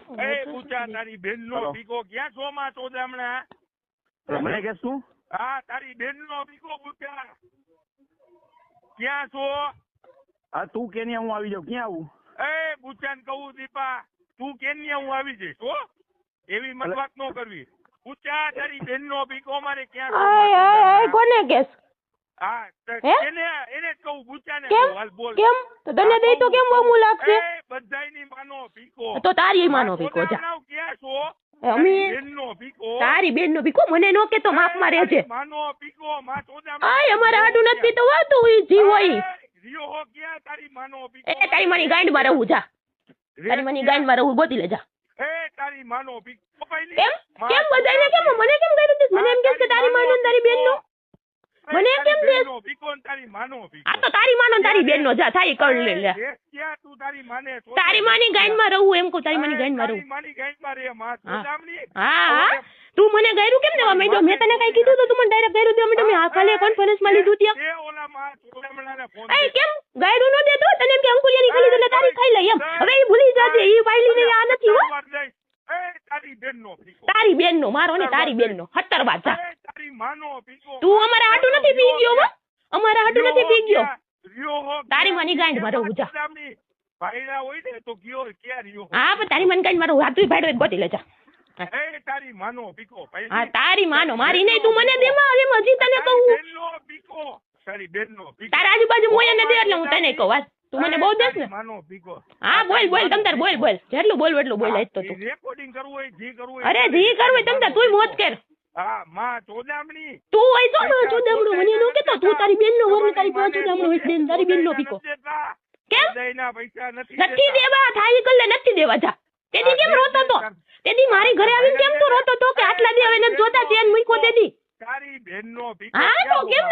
એ પૂછા તારી બેન નો ભીખો ક્યાં છો માં ચોદામણા? મને કે શું? હા તારી બેન નો ભીખો પૂછા ક્યાં છો? હા તું કે હું આવી જાઉં. ક્યાં આવું? એ પૂછા ને કહું દીપા તું કેમ હું આવી જઈશ હો? એવી મત વાત ન કરવી. પૂછા તારી બેન નો ભીખો મારે ક્યાં કોને કેસ? હા એને જ કહું પૂછા ને હાલ બોલ. કેમ તો તને દઈ તો કેમ બહુ લાગશે? બધાયની માનો ભીખો તો તારી માનો ભીખો જા. ક્યાં છો? તારી બેન નો ભીખો મને નો કે તો માફ મારે છે. માનો ભીખો માં ચોદા આય અમારે આડું નથી તો વાતું ઈ જી હોય. રિયો હો ક્યાં તારી માનો ભીખો? એ તારી માની ગાંડ માં રહું જા. તારી માની ગાંડ માં રહું ગોતી લે જા. એ તારી માનો ભીખો કેમ બધાને કેમ મને કેમ કહી દીધું? મને એમ કે છે તારી માનો તારી બેન નો. મને કેમ દે ભીખો તારી માનો ભીખો? આ તો તારી માનો તારી બેન નો જા થાય કર લે લે. ક્યાં તું તારી માને તારી માની ગાંડ માં રહું એમ કો તારી માની ગાંડ માં રહું. તારી માની ગાંડ માં રે માં ચોદામણી. હા તું મને ગાયરું કેમ દેવા માંડ્યો? મેં તને કઈ કીધું તો તું મને ડાયરેક્ટ ગાયરું દેવા માંડ્યો. મેં આ ખાલે કોન્ફરન્સ માં લીધું ત્યાં. એ ઓલા માં ચોદામણાને ફોન એ કેમ ગાયરું નો દેતો? તને એમ કે અંકુરિયાની ખાલી એટલે તારી ખાઈ લઈ એમ. હવે ઈ ભૂલી જાજે ઈ પાઈલી ને આ નથી હો. તારી બેન નો ભીખો. તારી બેન નો મારો ને તારી બેન નો 17 વાત જા. તારી માનો ભીખો. તું અમારા હાટુ નથી પી ગયો હો. અમારા હાટુ નથી પી ગયો. તારી માની ગાંડ માં રહું જા. ભાઈડા હોય ને તો ગયો ક્યાં રહ્યો? હા પણ તારી માની ગાંડ માં રહું. હાથું ભાઈડો ગોતી લે જા. એ તારી માનો ભીખો. હા તારી માનો મારી નહીં તું મને દેમાં આવે હજી તને કહું. બેન નો ભીખો. તારી બેન નો ભીખો. તારા આજુબાજુ મોયા ને દે એટલે હું તને કહું. તું મને બહુ દેસ ને. માનો ભીખો. હા બોલ બોલ તમ તાર બોલ બોલ. જેટલું બોલ એટલું બોલ આજ તો તું. રેકોર્ડિંગ કરવું હોય જી કરવું હોય. અરે જી કરવું હોય તમ તાર તુંય મોજ કર. હા માં ચોદામણી. તું હોય તો માં ચોદામણું મને નો કેતો તું તારી બેન નો વર તારી પાંચ ચોદામણું હોય બેન તારી બેન નો ભીખો. કેમ દઈના પૈસા નથી દેવા થાય કલ્લે નથી દેવા જા. તેદી કેમ રોતો તો? તેદી મારી ઘરે આવીને કેમ તું રોતો તો કે આટલા દે હવે ન જોતા તેન મૂકો તેદી? તારી બેન નો ભીખો. હા તો કેમ